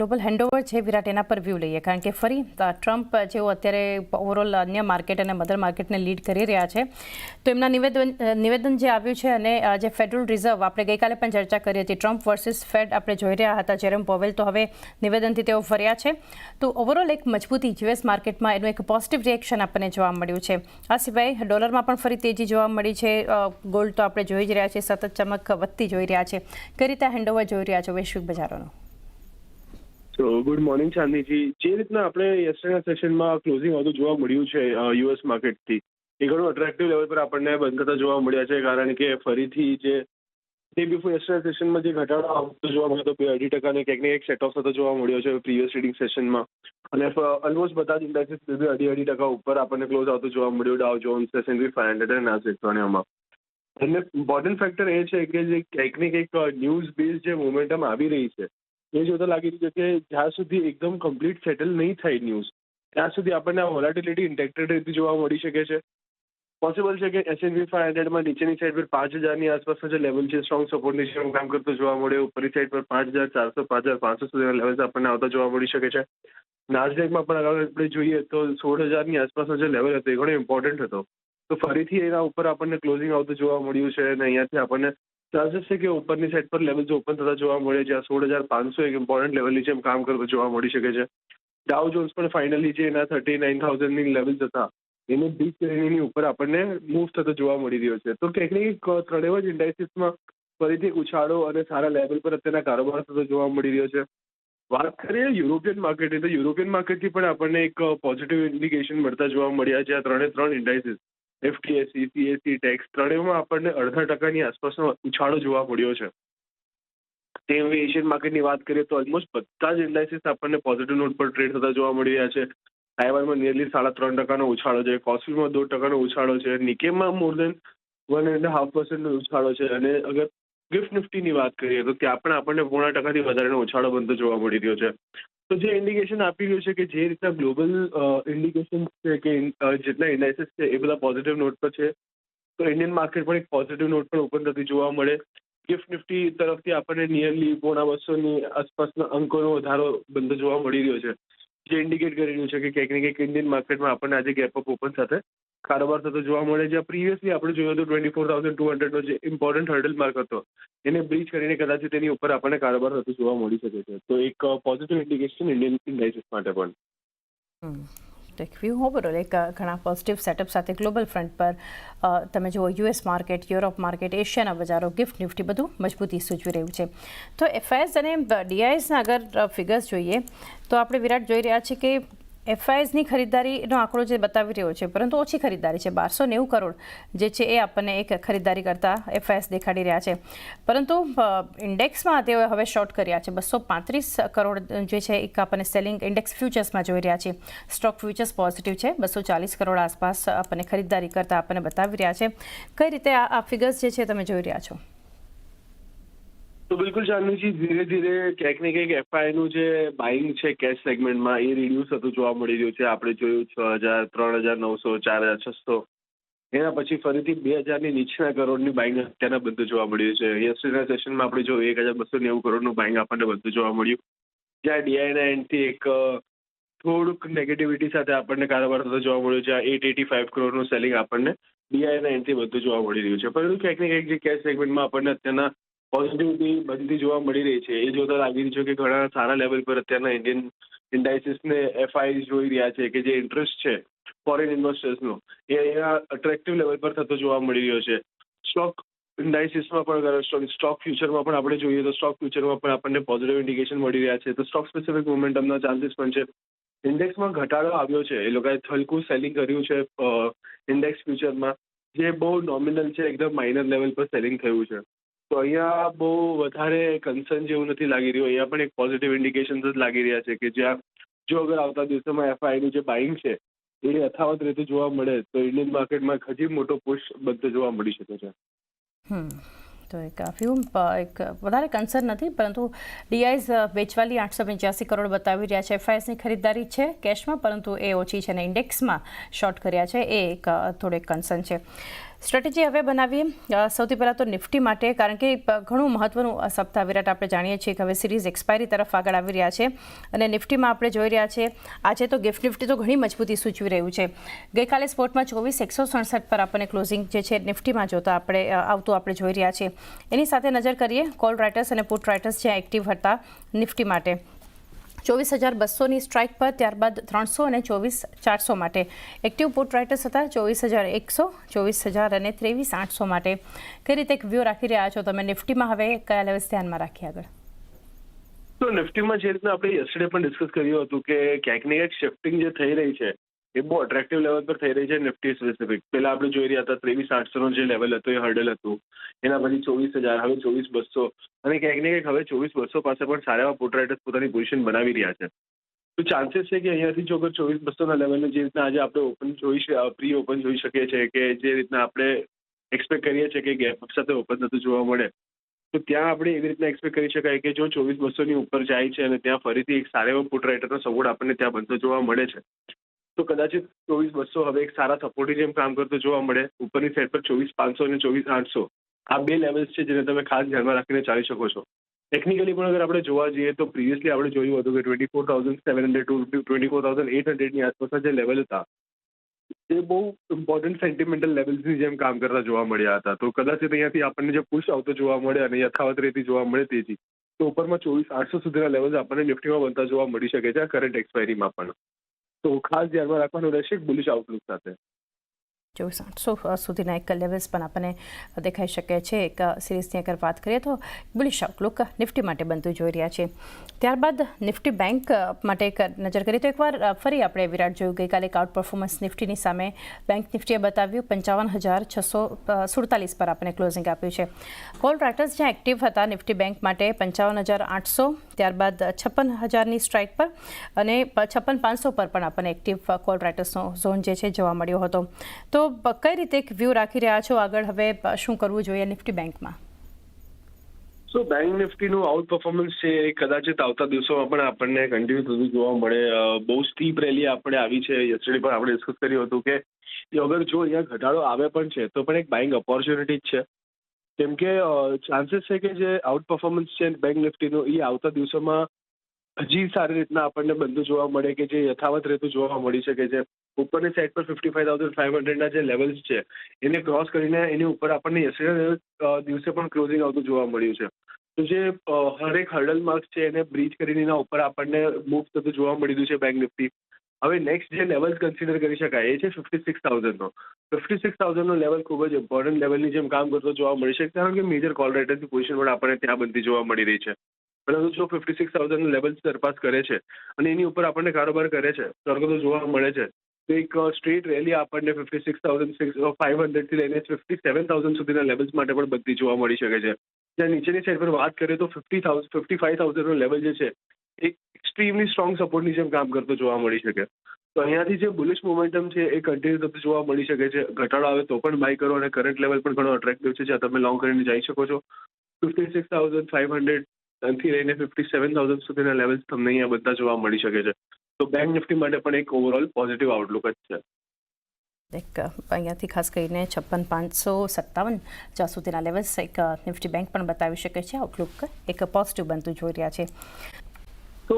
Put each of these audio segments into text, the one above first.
Global handover છે વિરાટ, એના પર વ્યૂ લઈએ, કારણ કે ફરી ટ્રમ્પ જેઓ અત્યારે ઓવરઓલ અન્ય માર્કેટ અને મધર માર્કેટને લીડ કરી રહ્યા છે, તો એમના નિવેદન જે આવ્યું છે અને જે ફેડરલ રિઝર્વ, આપણે ગઈકાલે પણ ચર્ચા કરી હતી, ટ્રમ્પ વર્સિસ ફેડ આપણે જોઈ રહ્યા હતા, જેરેમ પોવેલ, તો હવે નિવેદનથી તેઓ ફર્યા છે. તો ઓવરઓલ એક મજબૂતી યુએસ માર્કેટમાં એનું એક પોઝિટિવ રિએક્શન આપણને જોવા મળ્યું છે. આ સિવાય ડોલરમાં પણ ફરી તેજી જોવા મળી છે. ગોલ્ડ તો આપણે જોઈ જ રહ્યા છીએ, સતત ચમક વધતી જોઈ રહ્યા છે. કઈ રીતે હેન્ડઓવર જોઈ રહ્યા છો વૈશ્વિક બજારોનો? Good morning ચાંદનીજી. જે રીતના આપણે યસ્ટરડેના સેશનમાં ક્લોઝિંગ આવતું જોવા મળ્યું છે યુએસ માર્કેટથી, એ ઘણું અટ્રેક્ટિવ લેવલ પર આપણને બંધ થતા જોવા મળ્યા છે, કારણ કે ફરીથી જે ડે બિફોર યસ્ટરડે સેશનમાં જે ઘટાડો આવતો જોવા મળ્યો હતો 2.5% ક્યાંક ને ક્યાંક સેટ ઓફ થતો જોવા મળ્યો છે પ્રીવિયસ ટ્રેડિંગ સેશનમાં, અને ઓલમોસ્ટ બધા જ ઇન્ડેક્સીસ 2.5% ઉપર આપણને ક્લોઝ આવતો જોવા મળ્યું, ડાઉ જોન્સ, S&P 500 અને નાસ્ડેક ત્રણેયમાં. અને ઇમ્પોર્ટન્ટ ફેક્ટર એ છે કે જે કંઈક ને કંઈક ન્યૂઝ બેઝ જે મોમેન્ટમ આવી રહી છે, એ જોતા લાગી રહ્યું છે કે જ્યાં સુધી એકદમ કમ્પ્લીટ સેટલ નહીં થાય ન્યૂઝ, ત્યાં સુધી આપણને આ વોલેટિલિટી ઇન્ટેક્ટેડ રીતે જોવા મળી શકે છે. પોસિબલ છે કે S&P 500માં નીચેની સાઈડ પર 5,000ની આસપાસનો જે લેવલ છે, સ્ટ્રોંગ સપોર્ટ નીચે કામ કરતો જોવા મળે, ઉપરની સાઈડ પર 5,400 5,500 સુધીના લેવલ્સ આપણને આવતા જોવા મળી શકે છે. નાસ્ડેકમાં પણ અગર આપણે જોઈએ તો 16,000ની આસપાસનો જે લેવલ હતો એ ઘણો ઇમ્પોર્ટન્ટ હતો, તો ફરીથી એના ઉપર આપણને ક્લોઝિંગ આવતું જોવા મળ્યું છે, અને અહીંયાથી આપણને ચાન્સીસ છે કે ઉપરની સાઈડ પર લેવલ્સ ઓપન થતા જોવા મળે, જ્યાં 16,500 એક ઇમ્પોર્ટન્ટ લેવલ નીચે કામ કરતો જોવા મળી શકે છે. ડાઉ જોન્સ પણ ફાઇનલી જે એના 39,000ની લેવલ્સ હતા એને બીટ કરીને એની ઉપર આપણને મૂવ થતો જોવા મળી રહ્યો છે. તો ક્યાંક ને ક્યાંક ત્રણેય જ ઇન્ડાઇસીસમાં ફરીથી ઉછાળો અને સારા લેવલ પર અત્યારના કારોબાર થતો જોવા મળી રહ્યો છે. વાત કરીએ યુરોપિયન માર્કેટની, તો યુરોપિયન માર્કેટથી પણ આપણને એક પોઝિટિવ ઇન્ડિકેશન મળતા જોવા મળ્યા છે. આ ત્રણ ઇન્ડાઇસીસ FTSE, CAC, ટેક્સ ત્રણેયમાં આપણને 0.5% આસપાસનો ઉછાળો જોવા મળ્યો છે. તે હવે એશિયન માર્કેટની વાત કરીએ તો ઓલમોસ્ટ બધા જ ઇન્ડાઇસીસ આપણને પોઝિટિવ નોટ પર ટ્રેડ થતા જોવા મળી રહ્યા છે. તાઇવાનમાં નિયરલી 3.5% ઉછાળો છે, કોસ્પીમાં 2% ઉછાળો છે, નિકેમાં મોર દેન 1.5% ઉછાળો છે, અને અગર ગિફ્ટ નિફ્ટીની વાત કરીએ તો ત્યાં પણ આપણને 0.5%થી વધારેનો ઉછાળો બનતો જોવા મળી રહ્યો છે. તો જે ઇન્ડિકેશન આપી રહ્યું છે કે જે રીતના ગ્લોબલ ઇન્ડિકેશન છે કે જેટલા ઇન્ડાઇસીસ છે એ બધા પોઝિટિવ નોટ પર છે, તો ઇન્ડિયન માર્કેટ પણ એક પોઝિટિવ નોટ પર ઓપન થતી જોવા મળે. ગિફ્ટ નિફ્ટી તરફથી આપણને નિયરલી 250ની આસપાસના અંકોનો વધારો બનતો જોવા મળી રહ્યો છે, જે ઇન્ડિકેટ કરી રહ્યું છે કે ક્યાંક ને ક્યાંક ઇન્ડિયન માર્કેટમાં આપણને આજે ગેપઅપ ઓપન સાથે કારોબાર થતો જોવા મળે. જ્યાં પ્રીવિયસલી આપણે જોયું હતું 24,200નો જે ઇમ્પોર્ટન્ટ હર્ડલ માર્ક હતો એને બ્રીચ કરીને કદાચ તેની ઉપર આપણને કારોબાર થતો જોવા મળી શકે છે. તો એક પોઝિટિવ ઇન્ડિકેશન ઇન્ડિયન ઇન્ડાઇસીસ માટે પણ. વ્યૂ ઓવરઓલ એક ઘણા પોઝિટિવ સેટઅપ સાથે ગ્લોબલ ફ્રન્ટ પર તમે જુઓ યુએસ માર્કેટ, યુરોપ માર્કેટ, એશિયાના બજારો, ગિફ્ટ નિફ્ટી બધું મજબૂતી સૂચવી રહ્યું છે. તો FIs અને DIsના અગર ફિગર્સ જોઈએ તો આપણે વિરાટ જોઈ રહ્યા છીએ કે FIsની ખરીદારીનો આંકડો જે બતાવી રહ્યો છે, પરંતુ ઓછી ખરીદારી છે, 1290 કરોડ જે છે એ આપણને એક ખરીદારી કરતા FIs દેખાડી રહ્યા છે. પરંતુ ઇન્ડેક્સમાં તેઓ હવે શોર્ટ કર્યા છે, 235 કરોડ જે છે એક આપણને સેલિંગ ઇન્ડેક્સ ફ્યુચર્સમાં જોઈ રહ્યા છે. સ્ટોક ફ્યુચર્સ પોઝિટિવ છે, 240 કરોડ આસપાસ આપણને ખરીદારી કરતા આપણને બતાવી રહ્યા છે. કઈ રીતે આ ફિગર્સ જે છે તમે જોઈ રહ્યા છો? તો બિલકુલ ચાંદનીજી, ધીરે ધીરે ક્યાંક ને ક્યાંક FIનું જે બાઇંગ છે કેશ સેગમેન્ટમાં એ રિડ્યુસ થતું જોવા મળી રહ્યું છે. આપણે જોયું 6,000, 3,900, 4,600, એના પછી ફરીથી 2,000ની નીચેના કરોડની બાઇંગ અત્યારના બધું જોવા મળ્યું છે. યસ્ટરડેના સેશનમાં આપણે જોયું 1,290 કરોડનું બાઇંગ આપણને બધું જોવા મળ્યું, જ્યાં DIના એન્ડથી એક થોડુંક નેગેટિવિટી સાથે આપણને કારોબાર થતો જોવા મળ્યો છે. 885 કરોડનું સેલિંગ આપણને DIના એન્ડથી બધું જોવા મળી રહ્યું છે. પરંતુ ક્યાંક ને ક્યાંક જે કેશ સેગમેન્ટમાં આપણને અત્યારના પોઝિટિવિટી બનતી જોવા મળી રહી છે, એ જોતા લાગી રહ્યું છે કે ઘણા સારા લેવલ પર અત્યારના ઇન્ડિયન ઇન્ડાઇસીસને FIs જોઈ રહ્યા છે કે જે ઇન્ટરેસ્ટ છે ફોરેન ઇન્વેસ્ટર્સનો એ અહીંયા અટ્રેક્ટિવ લેવલ પર થતો જોવા મળી રહ્યો છે. સ્ટોક ઇન્ડાઇસીસમાં પણ, સ્ટોક ફ્યુચરમાં પણ આપણે જોઈએ તો સ્ટોક ફ્યુચરમાં પણ આપણને પોઝિટિવ ઇન્ડિકેશન મળી રહ્યા છે. તો સ્ટોક સ્પેસિફિક મોમેન્ટમના ચાન્સીસ પણ છે. ઇન્ડેક્સમાં ઘટાડો આવ્યો છે, એ લોકોએ હલકું સેલિંગ કર્યું છે ઇન્ડેક્સ ફ્યુચરમાં, જે બહુ નોમિનલ છે, એકદમ માઇનર લેવલ પર સેલિંગ થયું છે. તો અહીંયા બહુ વધારે કન્સર્ન જેવું નથી લાગી રહ્યું. અહીંયા પણ એક પોઝિટિવ ઇન્ડિકેશન જ લાગી રહ્યા છે કે જ્યાં જો અગર આવતા દિવસોમાં FIનું જે બાઇંગ છે એ યથાવત રીતે જોવા મળે તો ઇન્ડિયન માર્કેટમાં હજી મોટો પુશ બધો જોવા મળી શકે છે. તો એક વધારે કન્સર્ન નથી, પરંતુ DIs વેચવાલી 885 કરોડ બતાવી રહ્યા છે. FIsની ખરીદારી છે કેશમાં, પરંતુ એ ઓછી છે, અને ઇન્ડેક્સમાં શોર્ટ કર્યા છે, એ એક થોડું કન્સર્ન છે. સ્ટ્રેટેજી હવે બનાવીએ સૌથી પહેલાં તો નિફ્ટી માટે, કારણ કે ઘણું મહત્વનું સપ્તાહ વિરાટ આપણે જાણીએ છીએ કે હવે સિરીઝ એક્સપાયરી તરફ આગળ આવી રહ્યા છે અને નિફ્ટીમાં આપણે જોઈ રહ્યા છીએ આજે તો ગિફ્ટ નિફ્ટી તો ઘણી મજબૂતી સૂચવી રહ્યું છે. ગઈકાલે સ્પોર્ટમાં 24,167 પર આપણને ક્લોઝિંગ જે છે નિફ્ટીમાં જોતા આપણે જોઈ રહ્યા છીએ. એની સાથે નજર કરીએ કોલ રાઇટર્સ અને પુટ રાઇટર્સ જે એક્ટિવ હતા નિફ્ટી માટે 24,200ની સ્ટ્રાઇક પર, ત્યારબાદ 300 અને 24,400 માટે એક્ટિવ પુટ રાઇટર્સ હતા. 24,100, 24,000 અને 23,800 માટે કઈ રીતે એક વ્યૂ રાખી રહ્યા છો તમે નિફ્ટીમાં? હવે કયા લેવલ્સ ધ્યાનમાં રાખીએ આગળ? તો નિફ્ટીમાં જે રીતના આપણે યસ્ટરડે પણ ડિસ્કસ કર્યું હતું કે ક્યાંક ને ક્યાંક શિફ્ટિંગ જે થઈ રહી છે એ બહુ અટ્રેક્ટિવ લેવલ પર થઈ રહી છે નિફ્ટી સ્પેસિફિક. પહેલા આપણે જોઈ રહ્યા હતા 23,800નો જે લેવલ હતો એ હર્ડલ હતું, એના પછી 24,000, હવે 24,200 અને ક્યાંક ને ક્યાંક હવે 24,200 પાસે પણ સારા એવા પુટ રાઇટર્સ પોતાની પોઝિશન બનાવી રહ્યા છે. તો ચાન્સીસ છે કે અહીંયાથી જો અગર 24,200ના લેવલને જે રીતના આજે આપણે પ્રી ઓપન જોઈ શકીએ છીએ કે જે રીતના આપણે એક્સપેક્ટ કરીએ છીએ કે ગેપ સાથે ઓપન થતું જોવા મળે, તો ત્યાં આપણે એવી રીતના એક્સપેક્ટ કરી શકાય કે જો 24,200ની ઉપર જાય છે અને ત્યાં ફરીથી એક સારા એવો પુટ રાઇટરનો સપોર્ટ આપણને ત્યાં બનતો જોવા મળે છે, તો કદાચિત 24,200 હવે એક સારા સપોર્ટની જેમ કામ કરતો જોવા મળે. ઉપરની સાઈડ પર 24,500 અને 24,800 આ બે લેવલ્સ છે જેને તમે ખાસ ધ્યાનમાં રાખીને ચાલી શકો છો. ટેકનિકલી પણ અગર આપણે જોવા જઈએ તો પ્રીવિયસલી આપણે જોયું હતું કે 24,700 ટુ 24,800ની આસપાસના જે લેવલ હતા એ બહુ ઇમ્પોર્ટન્ટ સેન્ટિમેન્ટલ લેવલ્સની જેમ કામ કરતા જોવા મળ્યા હતા. તો કદાચ અહીંયાથી આપણને જે પુશ આવતો જોવા મળે અને યથાવત રહેતી જોવા મળે તેજી, તો ઉપરમાં 24,800 સુધીના લેવલ્સ આપણને નિફ્ટીમાં બનતા જોવા મળી શકે છે કરંટ એક્સપાયરીમાં પણ. તો ખાસ ધ્યાનમાં રાખવાનું રહેશે બુલિશ આઉટલુક સાથે. 24,800 સુધીના એક લેવલ્સ પણ આપણને દેખાઈ શકે છે. એક સિરીઝની અગર વાત કરીએ તો બુલિશ આઉટલુક નિફ્ટી માટે બનતું જોઈ રહ્યા છે. ત્યારબાદ નિફ્ટી બેંક માટે એક નજર કરીએ તો એકવાર ફરી આપણે વિરાટ જોયું ગઈકાલે એક આઉટ પરફોર્મન્સ નિફ્ટીની સામે બેંક નિફ્ટીએ બતાવ્યું 55,647 પર આપણને ક્લોઝિંગ આપ્યું છે. કોલ રાઇટર્સ જ્યાં એક્ટિવ હતા નિફ્ટી બેંક માટે 55,800, ત્યારબાદ 56,000ની સ્ટ્રાઇક પર અને 56,500 પર પણ આપણને એક્ટિવ કોલ રાઇટર્સનો ઝોન જે છે જોવા મળ્યો હતો. તો કઈ રીતે એક વ્યૂ રાખી રહ્યા છો આગળ, હવે શું કરવું જોઈએ નિફ્ટી બેંકમાં? સો બેંક નિફ્ટીનું આઉટ પરફોર્મન્સ છે એ કદાચિત આવતા દિવસોમાં પણ આપણને કન્ટિન્યુ થતું જોવા મળે. બહુ સ્ટીપ રેલી આપણે આવી છે. યસ્ટરડે પણ આપણે ડિસ્કસ કર્યું હતું કે અગર જો અહીંયા ઘટાડો આવે પણ છે તો પણ એક બાઇંગ ઓપોર્ચ્યુનિટી જ છે. કેમ કે ચાન્સીસ છે કે જે આઉટ પરફોર્મન્સ છે બેંક નિફ્ટીનું એ આવતા દિવસોમાં હજી સારી રીતના આપણને બનતું જોવા મળે કે જે યથાવત રહેતું જોવા મળી શકે છે. ઉપરની સાઈડ પર 55,500ના જે લેવલ્સ છે એને ક્રોસ કરીને એની ઉપર આપણને યસ્ટરડે દિવસે પણ ક્લોઝિંગ આવતું જોવા મળ્યું છે. તો જે હરેક હર્ડલ માર્ક્સ છે એને બ્રીચ કરીને એના ઉપર આપણને મૂવ થતું જોવા મળી રહ્યું છે બેંક નિફ્ટી. હવે નેક્સ્ટ જે લેવલ્સ કન્સિડર કરી શકાય એ છે 56,000નો. 56,000નો લેવલ ખૂબ જ ઇમ્પોર્ટન્ટ લેવલની જેમ કામ કરતો જોવા મળી શકે, કારણ કે મેજર કોલ રાઇટર્સની પોઝિશન પણ આપણને ત્યાં બનતી જોવા મળી રહી છે. પરંતુ જો 56,000 લેવલ સરપાસ કરે છે અને એની ઉપર આપણને કારોબાર કરે છે, કરતો જોવા મળે છે, તો એક સ્ટ્રેટ રેલી આપણને 56,500થી લઈને 57,000 સુધીના લેવલ્સ માટે પણ બનતી જોવા મળી શકે છે. જ્યાં નીચેની સાઈડ પર વાત કરીએ તો 55,000નો લેવલ જે છે એક એક્સ્ટ્રીમલી સ્ટ્રોંગ સપોર્ટની જેમ કામ કરતો જોવા મળી શકે. તો અહીંયાથી જે બુલિશ મોમેન્ટમ છે એ કન્ટિન્યુ થતું જોવા મળી શકે છે. ઘટાડો આવે તો પણ બાય કરો અને કરંટ લેવલ પણ ઘણો અટ્રેક્ટિવ છે જ્યાં તમે લોંગ કરીને જઈ શકો છો. 56,500 થી લઈને 57,000 સુધીના લેવલ્સ તમને અહીંયા બધા જોવા મળી શકે છે. તો બેંક નિફ્ટી માટે પણ એક ઓવરઓલ પોઝિટિવ આઉટલુક જ છે. એક અહીંયાથી ખાસ કરીને 56,557 જ્યાં સુધીના લેવલ્સ એક નિફ્ટી બેંક પણ બતાવી શકે છે. આઉટલુક એક પોઝિટિવ બનતું જોઈ રહ્યા છે. તો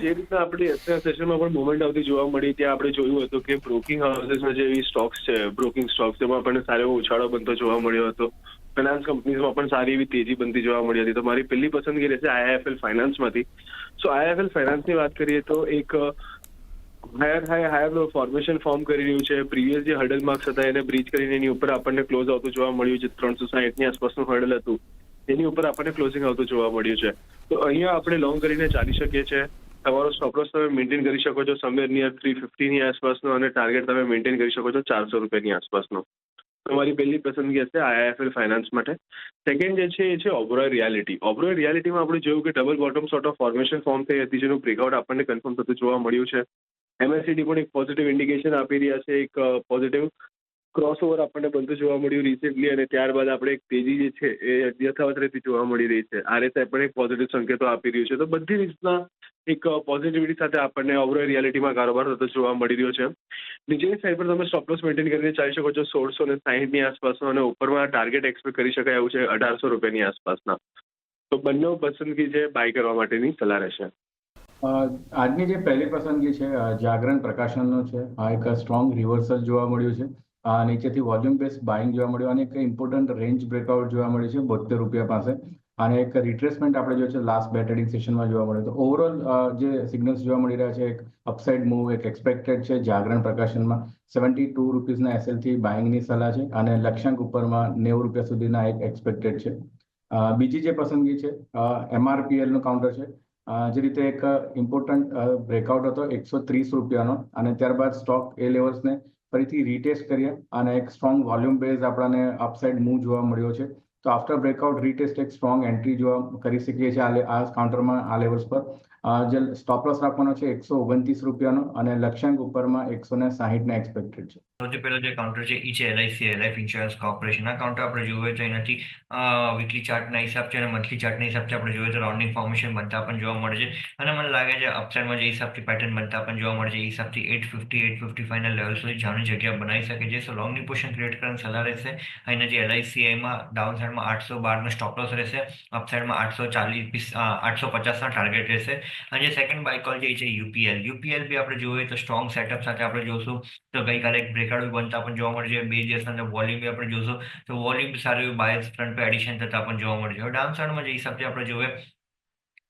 જે રીતના આપણે અત્યારના સેશનમાં પણ મુવમેન્ટ આવતી જોવા મળી, ત્યાં આપણે જોયું હતું કે બ્રોકિંગ હાઉસીસમાં જે સ્ટોક્સ છે, બ્રોકિંગ સ્ટોક્સ, તેમાં આપણને સારો એવો ઉછાળો બનતો જોવા મળ્યો હતો. ફાઇનાન્સ કંપનીઝમાં પણ સારી એવી તેજી બનતી જોવા મળી હતી. તો મારી પહેલી પસંદગી રહેશે આઈઆઈએફએલ ફાઇનાન્સમાંથી. સો આઈઆઈએફએલ ફાઇનાન્સની વાત કરીએ તો એક હાયર ફોર્મેશન ફોર્મ કરી રહ્યું છે. પ્રીવિયસ જે હર્ડલ માર્ક્સ હતા એને બ્રીચ કરીને એની ઉપર આપણને ક્લોઝ આવતું જોવા મળ્યું છે. 360ની આસપાસનું હર્ડલ હતું એની ઉપર આપણને ક્લોઝિંગ આવતું જોવા મળ્યું છે. તો અહીંયા આપણે લોંગ કરીને ચાલી શકીએ છીએ. તમારો સ્ટોપ લોસ તમે મેન્ટેન કરી શકો છો સમવેર નિયર 350ની આસપાસનો અને ટાર્ગેટ તમે મેન્ટેન કરી શકો છો 400 રૂપિયાની આસપાસનો. તમારી પહેલી પસંદગી હશે આઈઆઈએફએલ ફાઇનાન્સ માટે. સેકન્ડ જે છે એ છે ઓબરોય રિયાલિટી. ઓબરોય રિયાલિટીમાં આપણે જોયું કે double bottom sort of formation form થઈ હતી જેનું બ્રેકઆઉટ આપણને કન્ફર્મ થતું જોવા મળ્યું છે. એમએસસીડી પણ એક પોઝિટિવ ઇન્ડિકેશન આપી રહ્યા છે, એક પોઝિટિવ ક્રોસઓવર આપણને બનતું જોવા મળ્યું રિસેન્ટલી, અને ત્યારબાદ આપણે એક તેજી જે છે એ યથાવત રહેતી જોવા મળી રહી છે. આરએસઆઈ પણ એક પોઝિટિવ સંકેતો આપી રહ્યું છે. તો બધી રીતના એક પોઝિટિવિટી સાથે આપણને ઓવરઓલ રિયાલિટીમાં કારોબાર થતો જોવા મળી રહ્યો છે. નીચેની સાઈડ પર તમે સ્ટોપ લોસ મેન્ટેન કરીને ચાલી શકો છો 1660ની આસપાસનો, અને ઉપરમાં ટાર્ગેટ એક્સપેક્ટ કરી શકાય એવું છે 1800 રૂપિયાની આસપાસના. તો બંને પસંદગી છે બાય કરવા માટેની સલાહ રહેશે. આજની જે પહેલી પસંદગી છે જાગરણ પ્રકાશનનો છે. આ એક સ્ટ્રોંગ રિવર્સલ જોવા મળ્યું છે. નીચેથી વોલ્યુમ બેઝ બાઇંગ જોવા મળ્યું અને એક ઇમ્પોર્ટન્ટ રેન્જ બ્રેકઆઉટ જોવા મળ્યું છે 72 રૂપિયા પાસે, અને એક રિટ્રેસમેન્ટ આપણે જોયું છે લાસ્ટ બે ટ્રેડિંગ સેશનમાં જોવા મળ્યું. તો ઓવરઓલ જે સિગ્નલ્સ જોવા મળી રહ્યા છે, એક અપસાઇડ મૂવ એક એક્સપેક્ટેડ છે જાગરણ પ્રકાશનમાં. 72 રૂપીસના એસએલથી બાઇંગની સલાહ છે, અને લક્ષ્યાંક ઉપરમાં 90 રૂપિયા સુધીના એક એક્સપેક્ટેડ છે. બીજી જે પસંદગી છે MRPL નું કાઉન્ટર છે. જે રીતે એક ઇમ્પોર્ટન્ટ બ્રેકઆઉટ હતો 130 રૂપિયાનો, અને ત્યારબાદ સ્ટોક એ લેવલ્સને ફરીથી રીટેસ્ટ કર્યા, અને એક સ્ટ્રોંગ વોલ્યુમ બેઝ આપણને અપસાઇડ મૂવ જોવા મળ્યો છે. તો આફ્ટર બ્રેકઆઉટ રીટેસ્ટ એક સ્ટ્રોંગ એન્ટ્રી જોવા કરી શકીએ છીએ આ કાઉન્ટરમાં, આ લેવલ્સ પર. જે સ્ટોપ લોસ રાખવાનો છે 129 રૂપિયાનો, અને લક્ષ્યાંક ઉપરમાં 160 ના એક્સપેક્ટેડ છે. સૌથી પહેલો જે કાઉન્ટર છે એ છે LIC લાઈફ ઇન્સ્યોરન્સ કોર્પોરેશન. આ કાઉન્ટર આપણે જોઈએ તો એનાથી વીકલી ચાર્ટના હિસાબથી અને મંથલી ચાર્ટના હિસાબથી આપણે જોઈએ તો રાઉન્ડિંગ ફોર્મેશન બનતા પણ જોવા મળે છે, અને મને લાગે છે અપસાઇડમાં જે હિસાબથી પેટર્ન બનતા પણ જોવા મળે છે એ હિસાબથી 850 855 ના લેવલ સુધી જવાની જગ્યા બનાવી શકે છે. સો લોંગની પોઝિશન ક્રિએટ કરવાની સલાહ રહેશે. અહીંના જે LICમાં ડાઉન સાઇડમાં 812 સ્ટોપ લોસ રહેશે, અપસાઇડમાં 850ના ટાર્ગેટ રહેશે. અને જે સેકન્ડ બાય કોલ છે એ છે UPL બી આપણે જોઈએ તો સ્ટ્રોંગ સેટઅપ સાથે આપણે જોશું તો ગઈકાલે એક બ્રેકઆઉટ બનતા પણ જોવા મળે છે. 2 દિવસના અંદર વોલ્યુમ બી આપણે જોશું તો વોલ્યુમ સારું એવું બાયસ ફ્રન્ટ પર એડિશન થતા પણ જોવા મળે છે. હવે ડાઉન સાઇડમાં જે હિસાબથી આપણે જોઈએ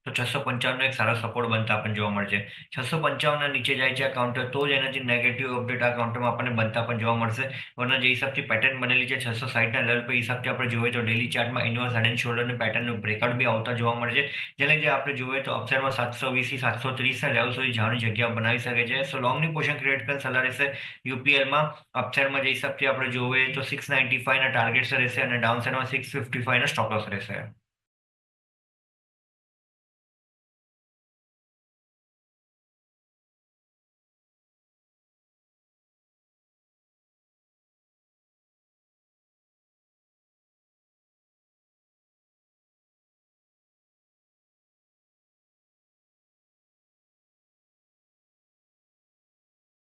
તો 655 એક સારો સપોર્ટ બનતા પણ જોવા મળે છે. 655 ના નીચે જાય છે આ કાઉન્ટર તો જ એનાથી નેગેટિવ અપડેટ આ કાઉન્ટરમાં આપણને બનતા પણ જોવા મળશે. વરના જે હિસાબથી પેટર્ન બનેલી છે 660 ના લેવલ પર હિસાબથી આપણે જોઈએ તો ડેલી ચાર્ટમાં ઇન્વર્સ હેડ એન્ડ શોલ્ડરની પેટર્નનું બ્રેકઆઉટ બી આવતા જોવા મળે છે. જેને જે આપણે જોઈએ તો અપસાઇડમાં 720 થી 730 ના લેવલ સુધી જવાની જગ્યા બનાવી શકે છે. સો લોંગની પોઝિશન ક્રિએટ કરીને સલાહ રહેશે UPLમાં. અપસાઇડમાં જે હિસાબથી આપણે જોઈએ તો 695 ના ટાર્ગેટ્સ રહેશે, અને ડાઉન સાઇડમાં 655 ના સ્ટોપ લોસ રહેશે.